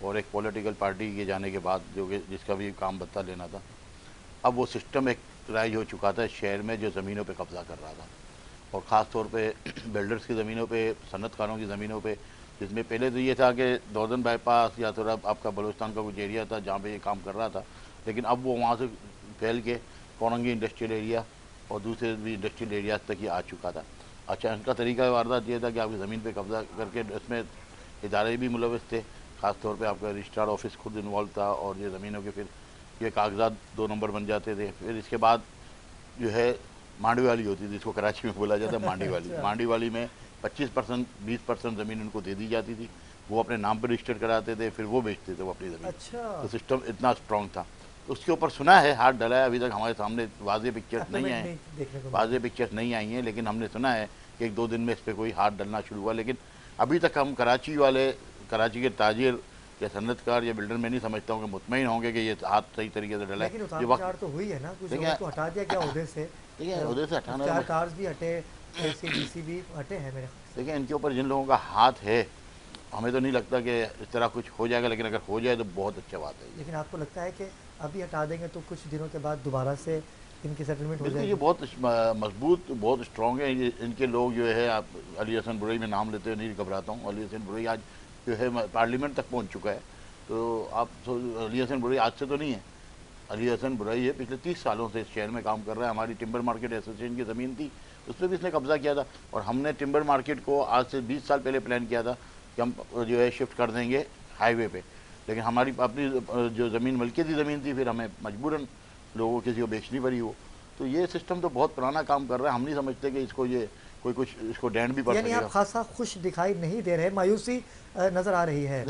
اور ایک political party کے جانے کے بعد جو کہ جس کا بھی کام بتا لینا تھا، اب وہ سسٹم ایک رائج ہو چکا تھا شہر میں جو زمینوں پہ قبضہ کر رہا تھا، اور خاص طور پہ بلڈرز کی زمینوں پہ، صنعت کاروں کی زمینوں پہ، جس میں پہلے تو یہ تھا کہ ناردرن بائی پاس یا تھوڑا آپ کا بلوچستان کا کچھ ایریا تھا جہاں پہ یہ کام کر رہا تھا، لیکن اب وہ وہاں سے پھیل کے کورنگی انڈسٹریل ایریا اور دوسرے بھی انڈسٹریل ایریاز تک یہ آ چکا تھا۔ اچھا، ان کا طریقہ واردات یہ تھا کہ آپ کی زمین پہ قبضہ کر کے، اس میں ادارے بھی ملوث تھے، خاص طور پہ آپ کا رجسٹرار آفس خود انوالو تھا، اور یہ زمینوں کے پھر یہ کاغذات 2 نمبر بن جاتے تھے۔ پھر اس کے بعد جو ہے مانڈی والی ہوتی تھی، اس کو کراچی میں بولا جاتا ہے مانڈی والی۔ مانڈی والی میں 25% 20% زمین ان کو دے دی جاتی تھی، وہ اپنے نام پہ رجسٹر کراتے تھے، پھر وہ بیچتے تھے وہ اپنی زمین۔ تو سسٹم اتنا اسٹرانگ تھا۔ اس کے اوپر سنا ہے ہاتھ ڈلا ہے، ابھی تک ہمارے سامنے واضح پکچرز نہیں آئے ہیں، واضح پکچرز نہیں آئی ہیں، لیکن ہم نے سنا ہے کہ 1-2 دن میں اس پہ کوئی ہاتھ ڈلنا شروع ہوا، لیکن ابھی تک ہم کراچی کے تاجر یا صنعت کار یا بلڈر میں نہیں سمجھتا ہوں کہ مطمئن ہوں گے کہ یہ ہاتھ صحیح طریقے سے ڈلا ہے۔ لیکن اتار چڑھاؤ تو ہوئی ہے نا، کچھ لوگوں کو ہٹا دیا کیا عہدے سے؟ عہدے سے ہٹانا، 4 کارز بھی ہٹے، ACDC بھی ہٹے ہیں میرے خیال سے۔ دیکھیں ان کے اوپر جن لوگوں کا ہاتھ ہے، ہمیں تو نہیں لگتا کہ اس طرح کچھ ہو جائے گا، لیکن اگر ہو جائے تو بہت اچھا بات ہے۔ لیکن آپ کو لگتا ہے کہ ابھی ہٹا دیں گے تو کچھ دنوں کے بعد دوبارہ سے ان کی سیٹلمنٹ ہو جائے گی؟ یہ بہت مضبوط، بہت اسٹرانگ ہے ان کے لوگ جو ہے۔ آپ علی حسن برئی میں نام لیتے ہوئے نہیں گھبراتا ہوں، علی حسن برئی آج جو ہے پارلیمنٹ تک پہنچ چکا ہے۔ تو آپ علی حسن برئی آج سے تو نہیں ہے، علی حسن برئی ہے پچھلے 30 سالوں سے اس شہر میں کام کر رہا ہے۔ ہماری ٹمبر مارکیٹ ایسوسیشن کی زمین تھی، اس پہ بھی اس نے قبضہ کیا تھا، اور ہم نے ٹمبر مارکیٹ کو آج سے 20 سال پہلے پلان کیا تھا کہ ہم جو ہے شفٹ کر دیں گے ہائی وے پہ، لیکن ہماری اپنی جو زمین ملکیتی زمین تھی، پھر ہمیں مجبوراً لوگوں کو کسی کو بیچنی پڑی وہ۔ تو یہ سسٹم تو بہت پرانا کام کر رہا ہے، ہم نہیں سمجھتے کہ اس کو یہ کوئی کچھ اس کو ڈینڈ بھی پڑ سکے گا۔ یعنی آپ خاصا خوش دکھائی نہیں دے رہے، مایوسی نظر آ رہی ہے۔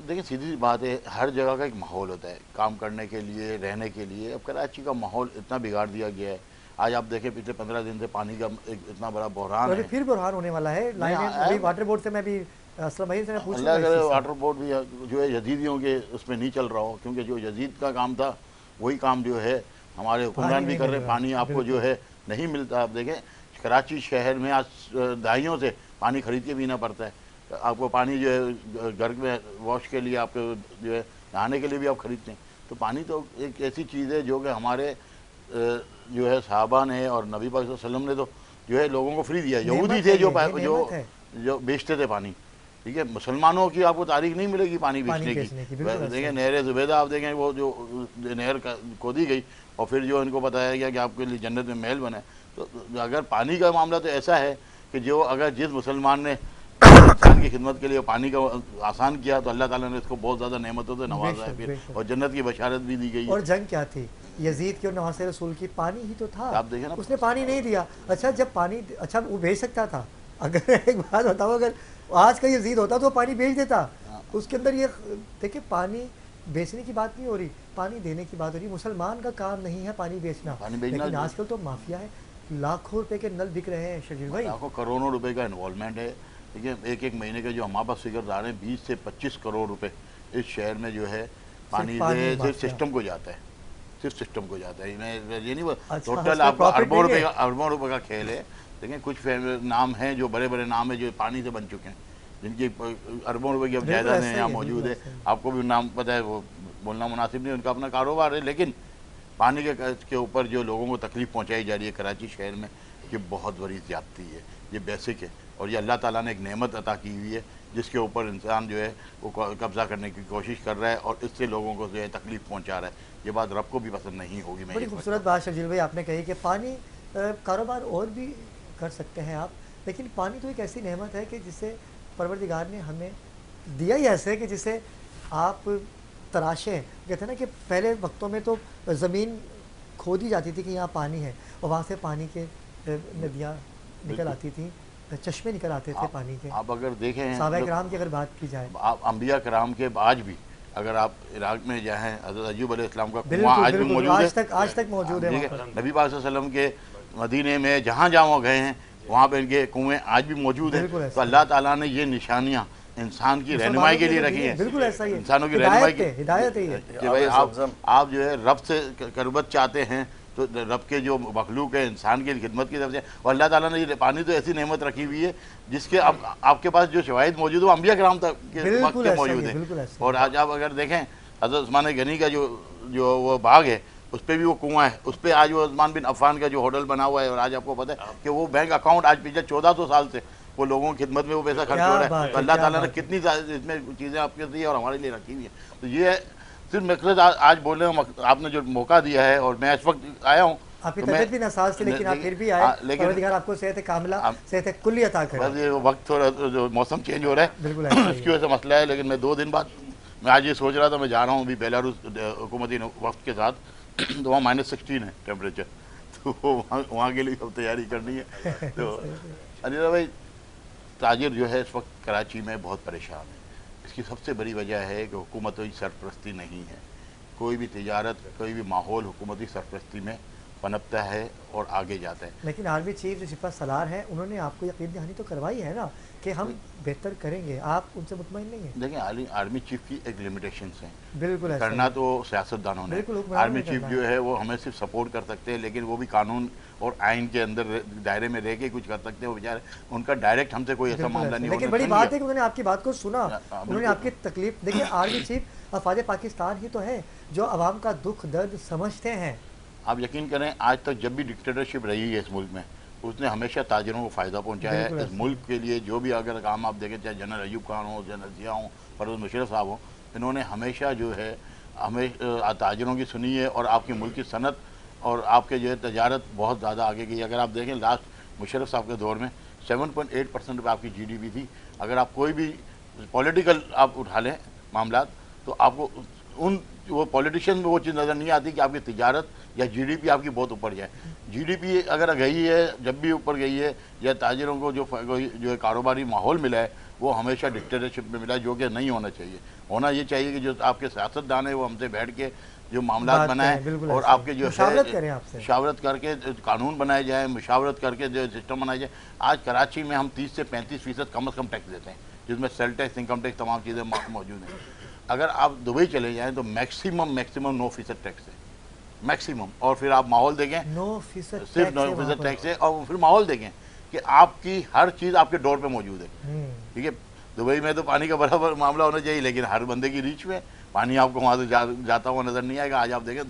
دیکھیں سیدھی سی بات ہے، ہر جگہ کا ایک ماحول ہوتا ہے کام کرنے کے لیے، رہنے کے لیے۔ اب کراچی کا ماحول اتنا بگاڑ دیا گیا ہے، آج آپ دیکھیں پچھلے 15 دن سے پانی کا ایک اتنا بڑا بحران ہے، پھر بحران ہونے والا ہے۔ لائنیں واٹر بورڈ سے میں بھی اسلم بھائی سے میں پوچھوں گا، اللہ کرے واٹر بورڈ بھی جو ہے یزیدیوں کے اس میں نہیں چل رہا ہو، کیونکہ جو یزید کا کام تھا وہی کام جو ہے ہمارے حکمران بھی کر رہے ہیں۔ پانی آپ کو جو ہے نہیں ملتا۔ آپ دیکھیں کراچی شہر میں آج دہائیوں سے پانی خرید کے پینا پڑتا ہے، آپ کو پانی جو ہے گھر میں واش کے لیے، آپ کو جو ہے نہانے کے لیے بھی آپ خریدتے ہیں۔ تو پانی تو ایک ایسی چیز ہے جو کہ ہمارے جو ہے صحابہ نے اور نبی پاک صلی اللہ علیہ وسلم نے تو جو ہے لوگوں کو فری دیا۔ یہودی تھے جو بیچتے تھے پانی، ٹھیک ہے۔ مسلمانوں کی آپ کو تاریخ نہیں ملے گی پانی بیچنے کی۔ دیکھیں نہر زبیدہ، آپ دیکھیں وہ جو نہر کھودی گئی اور پھر جو ان کو بتایا گیا کہ آپ کے لیے جنت میں محل بنا ہے۔ تو اگر پانی کا معاملہ تو ایسا ہے کہ جو اگر جس مسلمان نے انسان کی خدمت کے لیے پانی کا آسان کیا تو اللہ تعالیٰ نے اس کو بہت زیادہ نعمتوں سے نوازا ہے پھر، اور جنت کی بشارت بھی دی گئی ہے۔ اور جنگ کیا تھی یزید کی اور نواس رسول کی؟ پانی ہی تو تھا، آپ دیکھیں نا، اس نے پانی نہیں دیا۔ اچھا جب پانی، اچھا وہ بھیج سکتا تھا، اگر ایک بات بتاؤ، اگر آج کا یزید ہوتا تو وہ پانی بھیج دیتا۔ اس کے اندر یہ دیکھیں پانی بیچنے کی بات نہیں ہو رہی، پانی دینے کی بات ہو رہی۔ مسلمان کا کام نہیں ہے پانی بیچنا، لیکن آج کل تو مافیا ہے، لاکھوں روپے کے نل بک رہے ہیں شرجیل بھائی، لاکھوں کروڑوں روپے کا انوالومنٹ ہے۔ دیکھیں ایک مہینے کے جو ہمارے پاس فگرز آ رہے ہیں 20 سے 25 کروڑ روپے اس شہر میں جو ہے پانی صرف سسٹم کو جاتا ہے، صرف سسٹم کو جاتا ہے۔ یہ نہیں ٹوٹل آپ کو اربوں روپے کا کھیل ہے۔ دیکھیں کچھ نام ہیں جو بڑے بڑے نام ہیں جو پانی سے بن چکے ہیں، جن کی اربوں روپے کی اب جائیداد ہیں یہاں موجود ہے۔ آپ کو بھی نام پتہ ہے، وہ بولنا مناسب نہیں، ان کا اپنا کاروبار ہے، لیکن پانی کے اوپر جو لوگوں کو تکلیف پہنچائی جا رہی ہے کراچی شہر میں، یہ بہت بڑی زیادتی ہے، یہ بیسک ہے، اور یہ اللہ تعالیٰ نے ایک نعمت عطا کی ہوئی ہے جس کے اوپر انسان جو ہے وہ قبضہ کرنے کی کوشش کر رہا ہے اور اس سے لوگوں کو جو ہے تکلیف پہنچا رہا ہے۔ یہ بات رب کو بھی پسند نہیں ہوگی۔ بڑی خوبصورت بات شرجیل بھائی آپ نے کہی کہ پانی کاروبار اور بھی کر سکتے ہیں آپ، لیکن پانی تو ایک ایسی نعمت ہے کہ جسے پروردگار نے ہمیں دیا ہی ایسے کہ جسے آپ تراشیں۔ کہتے ہیں نا کہ پہلے وقتوں میں تو زمین کھودی جاتی تھی کہ یہاں پانی ہے، اور وہاں سے پانی کے ندیاں نکل آتی تھیں، چشمے نکل آتے تھے پانی کے۔ آپ اگر دیکھیں صحابہ کرام کی اگر بات کی جائے، آپ انبیاء کرام کے آج بھی اگر آپ عراق میں جائیں، حضرت ایوب علیہ السلام کا کنواں آج بھی موجود ہے، آج تک موجود ہے۔ نبی پاک صلی اللہ علیہ وسلم کے مدینے میں جہاں جہاں وہ گئے ہیں وہاں پہ ان کے کنویں آج بھی موجود ہیں۔ تو اللہ تعالیٰ نے یہ نشانیاں انسان کی رہنمائی کے لیے رکھی ہیں، بالکل ایسا ہی ہے، انسانوں کی رہنمائی کی ہدایت ہے یہ کہ بھائی آپ جو ہے رب سے قربت چاہتے ہیں تو رب کے جو مخلوق ہے انسان کی خدمت کی طرف سے، اور اللہ تعالیٰ نے یہ پانی تو ایسی نعمت رکھی ہوئی ہے جس کے اب آپ کے پاس جو شواہد موجود ہیں وہ انبیاء کرام تک کے وقت کے موجود ہیں. اور آج آپ اگر دیکھیں حضرت عثمان غنی کا جو وہ باغ ہے اس پہ بھی وہ کنواں ہے، اس پہ آج وہ عثمان بن عفان کا جو ہوٹل بنا ہوا ہے، اور آج آپ کو پتہ ہے کہ وہ بینک اکاؤنٹ آج پچھلے 1400 سال سے وہ لوگوں کی خدمت میں وہ پیسہ خرچ ہو رہا ہے. تو اللہ تعالیٰ نے کتنی اس میں چیزیں آپ کے دی اور ہمارے لیے رکھی ہوئی ہیں. تو یہ صرف مقصد آج بولنے آپ نے جو موقع دیا ہے، اور میں اس وقت آیا ہوں. آپ کی طبیعت بھی ناساز تھی لیکن آپ پھر بھی آئے، پروردگار آپ کو صحت کاملہ صحت کلی عطا کرے. بس یہ وقت تھوڑا جو موسم چینج ہو رہا ہے بالکل اس کی وجہ سے مسئلہ ہے. لیکن میں 2 دن بعد میں آج یہ سوچ رہا تھا، میں جا رہا ہوں ابھی بیلاروس حکومتی وقت کے ساتھ، تو وہاں -16 ہے ٹیمپریچر، تو وہاں کے لیے اب تیاری کرنی ہے. تو علی بھائی تاجر جو ہے اس وقت کراچی میں بہت پریشان ہے. اس کی سب سے بڑی وجہ ہے کہ حکومتی سرپرستی نہیں ہے. کوئی بھی تجارت، کوئی بھی ماحول حکومتی سرپرستی میں پنپتا ہے اور آگے جاتا ہے. لیکن آرمی چیف جو سپہ سالار ہیں انہوں نے آپ کو یقین دہانی تو کروائی ہے نا کہ ہم بہتر کریں گے، آپ ان سے مطمئن نہیں ہیں؟ دیکھیں آرمی چیف کی ایک لمیٹیشنس ہیں. بالکل کرنا تو سیاستدانوں نے. آرمی چیف جو ہے وہ ہمیں صرف سپورٹ کر سکتے ہیں، لیکن وہ بھی قانون اور آئین کے اندر دائرے میں رہ کے کچھ کر سکتے ہیں. وہ بیچارے ان کا ڈائریکٹ ہم سے کوئی ایسا معاملہ نہیں ہوتا. لیکن بڑی بات ہے کہ انہوں نے آپ کی بات کو سنا، انہوں نے آپ کی تکلیف. دیکھیں آرمی چیف افواج پاکستان ہی تو ہے جو عوام کا دکھ درد سمجھتے ہیں. آپ یقین کریں آج تک جب بھی ڈکٹیٹرشپ رہی ہے اس ملک میں، اس نے ہمیشہ تاجروں کو فائدہ پہنچایا ہے. اس ملک کے لیے جو بھی اگر کام آپ دیکھیں، چاہے جنرل ایوب خان ہو، جنرل ضیاء ہوں، پرویز مشرف صاحب ہوں، انہوں نے ہمیشہ جو ہے تاجروں کی سنی ہے. اور آپ کی ملک کی صنعت اور آپ کے جو ہے تجارت بہت زیادہ آگے گئی. اگر آپ دیکھیں لاسٹ مشرف صاحب کے دور میں 7.8% پہ آپ کی GDP تھی. اگر آپ کوئی بھی پولیٹیکل آپ اٹھا لیں معاملات تو آپ کو وہ پولیٹیشین میں وہ چیز نظر نہیں آتی کہ آپ کی تجارت یا GDP آپ کی بہت اوپر جائے. GDP اگر گئی ہے، جب بھی اوپر گئی ہے، یا تاجروں کو جو کاروباری ماحول ملا ہے وہ ہمیشہ ڈکٹیٹرشپ میں ملا ہے، جو کہ نہیں ہونا چاہیے. ہونا یہ چاہیے کہ جو آپ کے سیاستدان ہیں وہ ہم سے بیٹھ کے جو معاملات بنائیں اور آپ کے جو مشاورت کر کے قانون بنائے جائیں، مشاورت کر کے جو سسٹم بنائے جائیں. آج کراچی میں ہم 30 سے 35% کم از کم ٹیکس دیتے ہیں، جس میں سیل ٹیکس، انکم ٹیکس، تمام چیزیں موجود ہیں. اگر آپ دبئی چلے جائیں تو میکسیمم 9% ٹیکس ہے، میکسیمم. اور پھر آپ ماحول دیکھیں، 9% صرف 9% ٹیکس ہے. اور پھر ماحول دیکھیں کہ آپ کی ہر چیز آپ کے ڈور پہ موجود ہے. ٹھیک ہے، دبئی میں تو پانی کا برابر معاملہ ہونا چاہیے، لیکن ہر بندے کی ریچ میں پانی آپ کو وہاں سے جاتا ہوا نظر نہیں آئے گا. آج آپ دیکھیں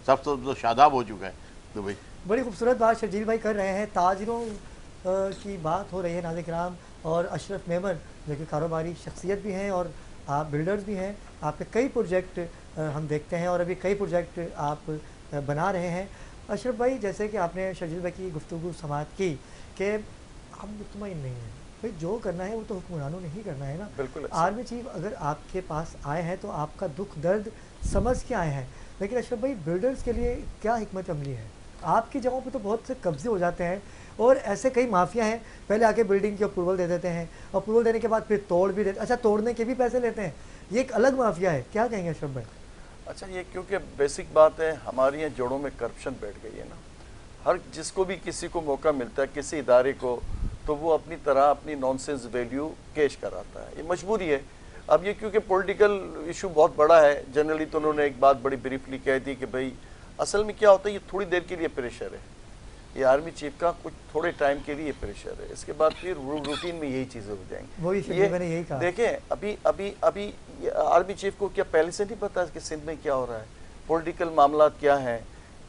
سب تو شاداب ہو چکا ہے دبئی. بڑی خوبصورت بات شرجیل بھائی کر رہے ہیں. تاجروں کی بات ہو رہی ہے ناظرین کرام، اور اشرف میمن جو کہ کاروباری شخصیت بھی ہیں اور آپ بلڈرز بھی ہیں. آپ کے کئی پروجیکٹ ہم دیکھتے ہیں اور ابھی کئی پروجیکٹ آپ بنا رہے ہیں. اشرف بھائی جیسے کہ آپ نے شرجیل بھائی کی گفتگو سماعت کی کہ ہم مطمئن نہیں ہیں، بھائی جو کرنا ہے وہ تو حکمرانوں نے ہی کرنا ہے نا. بالکل. آرمی چیف اگر آپ کے پاس آئے ہیں تو آپ کا دکھ درد سمجھ کے آئے ہیں، لیکن اشرف بھائی بلڈرز کے لیے کیا حکمت عملی ہے؟ آپ کی جگہوں پہ تو بہت سے قبضے ہو جاتے ہیں اور ایسے کئی مافیا ہیں پہلے آ کے بلڈنگ کی اپروول دے دیتے ہیں، اپروول دینے کے بعد پھر توڑ بھی دیتے، اچھا توڑنے کے بھی پیسے لیتے ہیں. یہ ایک الگ مافیا ہے. کیا کہیں گے اشرف بھائی؟ اچھا یہ کیونکہ بیسک بات ہے، ہماری یہاں جوڑوں میں کرپشن بیٹھ گئی ہے نا. ہر جس کو بھی کسی کو موقع ملتا ہے کسی ادارے کو تو وہ اپنی طرح اپنی نان سینس ویلیو کیش کراتا ہے. یہ مجبوری ہے. اب یہ کیونکہ پولیٹیکل ایشو بہت بڑا ہے، جنرلی تو انہوں نے ایک بات بڑی بریفلی کہہ دی کہ بھائی اصل میں کیا ہوتا ہے، یہ تھوڑی دیر کے لیے پریشر ہے. یہ آرمی چیف کا کچھ تھوڑے ٹائم کے لیے پریشر ہے، اس کے بعد پھر روٹین میں یہی چیزیں ہو جائیں گی. دیکھیں ابھی آرمی چیف کو کیا پہلے سے نہیں پتا کہ سندھ میں کیا ہو رہا ہے، پولیٹیکل معاملات کیا ہیں،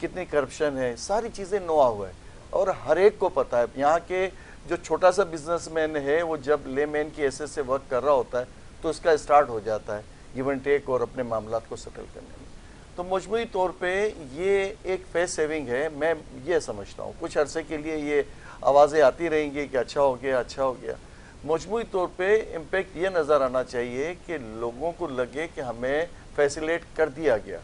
کتنی کرپشن ہے، ساری چیزیں نوا ہوا ہے اور ہر ایک کو پتا ہے. یہاں کے جو چھوٹا سا بزنس مین ہے وہ جب لے مین کی حیثیت سے ورک کر رہا ہوتا ہے تو اس کا اسٹارٹ ہو جاتا ہے گیو اینڈ ٹیک اور اپنے معاملات کو سیٹل کرنے میں. تو مجموعی طور پہ یہ ایک فیس سیونگ ہے. میں یہ سمجھتا ہوں کچھ عرصے کے لیے یہ آوازیں آتی رہیں گی کہ اچھا ہو گیا اچھا ہو گیا. مجموعی طور پہ امپیکٹ یہ نظر آنا چاہیے کہ لوگوں کو لگے کہ ہمیں فیسیلیٹ کر دیا گیا،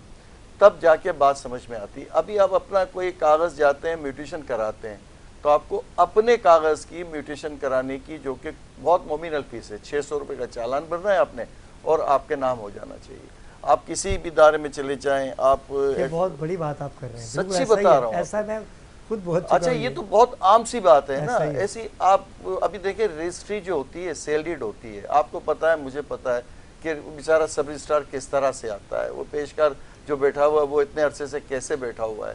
تب جا کے بات سمجھ میں آتی. ابھی آپ اپنا کوئی کاغذ جاتے ہیں میوٹیشن کراتے ہیں تو آپ کو اپنے کاغذ کی میوٹیشن کرانے کی جو کہ بہت نومینل فیس ہے، 600 روپے کا چالان بھرنا ہے آپ نے اور آپ کے نام ہو جانا چاہیے. آپ کسی بھی ادارے میں چلے جائیں. آپ بہت بڑی بات آپ کر رہے ہیں، سچی بتا رہا ہوں. ایسا میں خود بہت اچھا یہ تو بہت عام سی بات ہے نا. ایسی آپ ابھی دیکھیں رجسٹری جو ہوتی ہے سیل ڈیڈ ہوتی ہے، آپ کو پتا ہے مجھے پتا ہے کہ بیچارہ سب رجسٹرار کس طرح سے آتا ہے، وہ پیشکار جو بیٹھا ہوا ہے وہ اتنے عرصے سے کیسے بیٹھا ہوا ہے.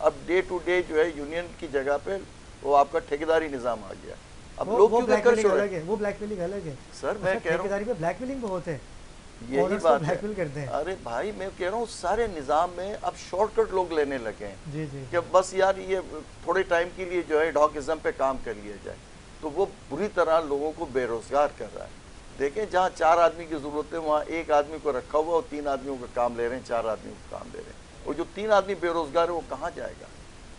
اب ڈے ٹو ڈے جو ہے یونین کی جگہ پہ وہ آپ کا ٹھیکیداری نظام آ گیا. اب لوگ کیوں کر شو رہے ہیں؟ وہ بلیک میلنگ الگ ہے سر. میں کہہ رہا ہوں ٹھیکیداری میں بلیک میلنگ بہت ہے, یہی بات ہے. کرتے ہیں. ارے بھائی میں کہہ رہا ہوں سارے نظام میں اب شارٹ کٹ لوگ لینے لگے ہیں. جی جی. کہ بس یار یہ تھوڑے ٹائم کے لیے جو ہے ڈاکزم پہ کام کر لیا جائے, تو وہ بری طرح لوگوں کو بے روزگار کر رہا ہے. دیکھیں جہاں 4 آدمی کی ضرورت ہے وہاں 1 آدمی کو رکھا ہوا اور 3 آدمیوں کا کام لے رہے ہیں, 4 آدمیوں کا کام لے رہے ہیں. اور جو 3 آدمی بے روزگار ہے وہ کہاں جائے گا؟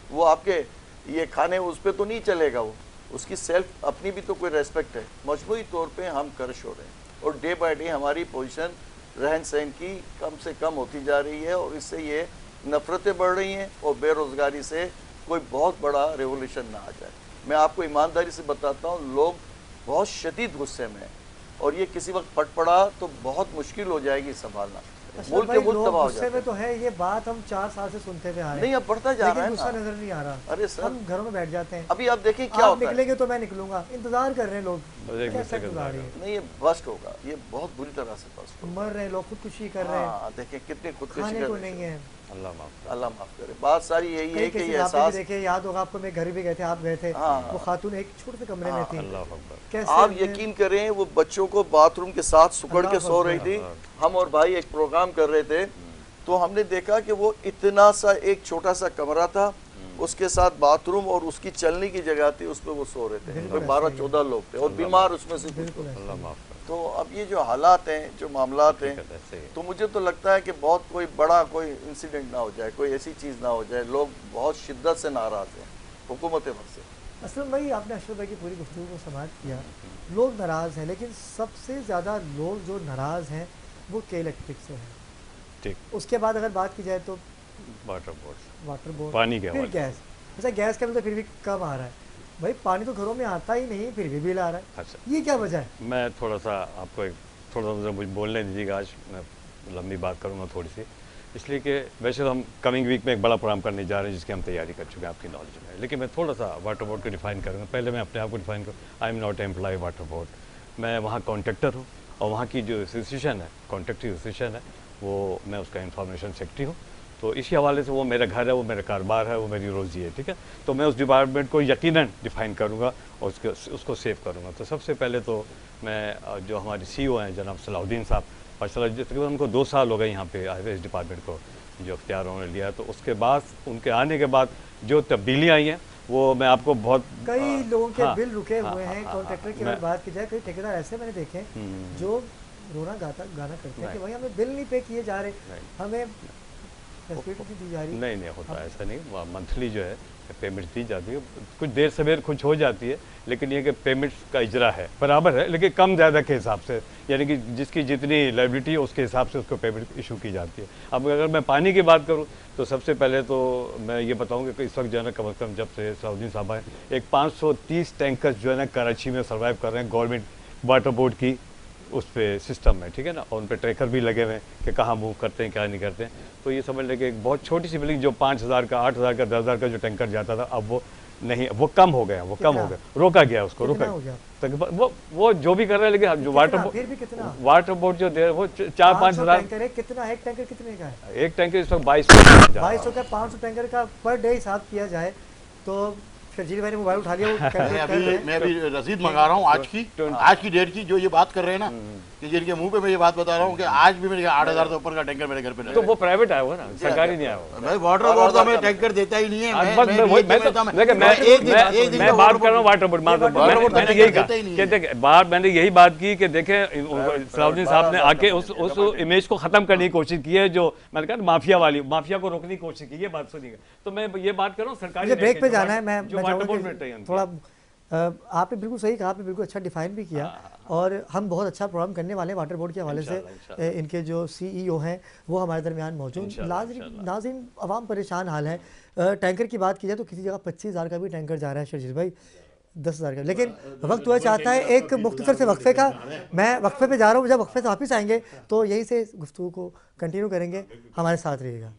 وہ آپ کے یہ کھانے اس پہ تو نہیں چلے گا, وہ اس کی سیلف اپنی بھی تو کوئی ریسپیکٹ ہے. مجموعی طور پہ ہم کرش ہو رہے ہیں اور ڈے بائی ڈے ہماری پوزیشن رہن سہن کی کم سے کم ہوتی جا رہی ہے, اور اس سے یہ نفرتیں بڑھ رہی ہیں, اور بے روزگاری سے کوئی بہت بڑا ریولوشن نہ آ جائے. میں آپ کو ایمانداری سے بتاتا ہوں لوگ بہت شدید غصے میں ہیں, اور یہ کسی وقت پٹ پڑا تو بہت مشکل ہو جائے گی سنبھالنا. ملک کے ملک تباہ ہو جاتے ہیں. تو ہے یہ بات ہم 4 سال سے سنتے ہوئے آ رہے ہیں. نہیں اب بڑھتا جا رہا ہے, غصہ نظر نہیں آ رہا. ارے سر ہم گھروں میں بیٹھ جاتے ہیں. ابھی آپ دیکھیں کیا ہوتا ہے. نکلیں گے تو میں نکلوں گا, انتظار کر رہے ہیں لوگ. نہیں یہ بسٹ ہوگا, یہ بہت بری طرح سے بسٹ ہوگا. مر رہے ہیں لوگ, خودکشی کر رہے ہیں. دیکھیں کتنے خودکشی کھانے کر کو رہے نہیں ہے. اللہ معاف کرے. بات ساری یہی ہے کہ یہ احساس دیکھیں, یاد ہوگا آپ کو, میں گھر بھی گئے تھے, آپ گئے تھے, وہ خاتون ایک چھوٹے سے کمرے میں تھی. آپ یقین کریں وہ بچوں کو باتھ روم کے ساتھ سکڑ کے سو رہی تھی. ہم اور بھائی ایک پروگرام کر رہے تھے تو ہم نے دیکھا کہ وہ اتنا سا ایک چھوٹا سا کمرہ تھا, اس کے ساتھ باتھ روم اور اس کی چلنے کی جگہ تھی, اس پہ وہ سو رہے تھے. 12-14 لوگ تھے اور بیمار اس میں سے. تو اب یہ جو حالات ہیں, جو معاملات ہیں, تو مجھے تو لگتا ہے کہ بہت کوئی بڑا کوئی انسیڈنٹ نہ ہو جائے, کوئی ایسی چیز نہ ہو جائے. لوگ بہت شدت سے ناراض ہیں حکومت وقت سے. اصل میں آپ نے اشرف بھائی کی پوری گفتگو کو سماعت کیا. لوگ ناراض ہیں, لیکن سب سے زیادہ لوگ جو ناراض ہیں وہ کے الیکٹرک سے ہیں. اس کے بعد اگر بات کی جائے تو واٹر بورڈ, پانی کے, پھر گیس. اچھا گیس کا بھی تو پھر بھی کم آ رہا ہے بھائی, پانی تو گھروں میں آتا ہی نہیں, پھر بھی بل آ رہا ہے. اچھا یہ کیا وجہ ہے؟ میں تھوڑا سا آپ کو تھوڑا سا مجھے بولنے دیجیے گا. آج میں لمبی بات کروں گا تھوڑی سی, اس لیے کہ ویسے تو ہم کمنگ ویک میں ایک بڑا پروگرام کرنے جا رہے ہیں جس کی ہم تیاری کر چکے ہیں آپ کی نالج میں, لیکن میں تھوڑا سا واٹر بورڈ کو ڈیفائن کروں گا. پہلے میں اپنے آپ کو ڈیفائن کروں. I am not a employee water board. میں وہاں کانٹریکٹر ہوں, اور وہاں کی جو ایسوسیشن ہے, کانٹریکٹر ایسوسیشن ہے, وہ میں اس کا انفارمیشن سیکرٹری ہوں. تو اسی حوالے سے وہ میرا گھر ہے, وہ میرا کاروبار ہے, وہ میری روزی ہے. ٹھیک ہے, تو میں اس ڈپارٹمنٹ کو یقیناً ڈیفائن کروں گا اور اس کو سیو کروں گا. تو سب سے پہلے تو میں جو ہمارے سی او ہیں جناب صلاح الدین صاحب, ماشاءاللہ تقریباً ان کو 2 سال ہو گئے یہاں پہ آئے ہوئے اس ڈپارٹمنٹ کو جو اختیار انہوں نے لیا. تو اس کے بعد ان کے آنے کے بعد جو تبدیلیاں آئی ہیں وہ میں آپ کو بہت, کئی لوگوں کے بل رکے ہوئے ہیں. کانٹریکٹر کی اگر بات کی جائے, کئی ٹھیکیدار ایسے میں نے دیکھے جو رونا گانا کرتے ہیں کہ بھائی ہمیں بل نہیں پے کیے جا رہے, ہمیں فیسلٹی دی جا رہی. نہیں ہوتا ایسا نہیں. منتھلی جو ہے پیمنٹ دی جاتی ہے, کچھ دیر سویر کچھ ہو جاتی ہے, لیکن یہ کہ پیمنٹ کا اجرا ہے برابر ہے, لیکن کم زیادہ کے حساب سے, یعنی کہ جس کی جتنی لائبلٹی ہے اس کے حساب سے اس کو پیمنٹ ایشو کی جاتی ہے. اب اگر میں پانی کی بات کروں تو سب سے پہلے تو میں یہ بتاؤں کہ اس وقت جو ہے نا کم از کم جب سے صلاح الدین صاحب آئے, ایک 530 ٹینکرز جو ہے نا کراچی میں سروائیو کر رہے ہیں گورنمنٹ واٹر بورڈ کی اس پہ سسٹم میں. ٹھیک ہے نا, اور ان پہ ٹریکر بھی لگے ہوئے ہیں کہ کہاں موو کرتے ہیں کیا نہیں کرتے ہیں. تو یہ سمجھ لیں کہ ایک بہت چھوٹی سی بلڈنگ جو 5000 کا 8000 کا 10000 کا جو ٹینکر جاتا تھا, اب وہ نہیں, وہ کم ہو گیا, روکا گیا اس کو, وہ جو بھی کر رہے ہیں. لیکن جو واٹر بورڈ جو دے وہ 4-5 ہزار. کتنا ایک ٹینکر کتنے کا ہے؟ ایک ٹینکر اس وقت 2200 کا. 500 ٹینکر کا پر ڈے حساب کیا جائے تو شرجیل بھائی نے موبائل اٹھا لیا. میں ابھی رسید منگا رہا ہوں آج کی ڈیٹ کی, جو یہ بات کر رہے ہیں نا, کہ جن کے منہ پہ میں یہ بات بتا رہا ہوں کہ آج بھی میرے 8000 سے اوپر کا ٹینکر میرے گھر پہ نہیں. تو وہ پرائیویٹ آیا ہوا نا, سرکاری نہیں آیا ہوا. میں واٹر بورڈ تو ہمیں ٹینکر دیتا ہی نہیں ہے. میں بات کر رہا ہوں واٹر بورڈ. میں نے یہی کہا, میں نے یہی بات کی کہ دیکھیں صلاح الدین صاحب نے آ کے اس امیج کو ختم کرنے کی کوشش کی ہے, جو میں نے کہا مافیا والی, مافیا کو روکنے کی کوشش کی. یہ بات سنیے گا. تو میں یہ بات کر رہا ہوں سرکاری بریک پہ جانا ہے. میں تھوڑا, آپ نے بالکل صحیح کہا, آپ نے بالکل اچھا ڈیفائن بھی کیا, اور ہم بہت اچھا پروگرام کرنے والے ہیں واٹر بورڈ کے حوالے سے. ان کے جو سی ای او ہیں وہ ہمارے درمیان موجود. ناظرین عوام پریشان حال ہے. ٹینکر کی بات کی جائے تو کسی جگہ 25000 کا بھی ٹینکر جا رہا ہے شرجیل بھائی, 10000 کا. لیکن وقت ہوا چاہتا ہے ایک مختصر سے وقفے کا. میں وقفے پہ جا رہا ہوں, جب وقفے سے واپس آئیں گے تو یہیں سے گفتگو کو کنٹینیو کریں گے. ہمارے ساتھ رہیے گا.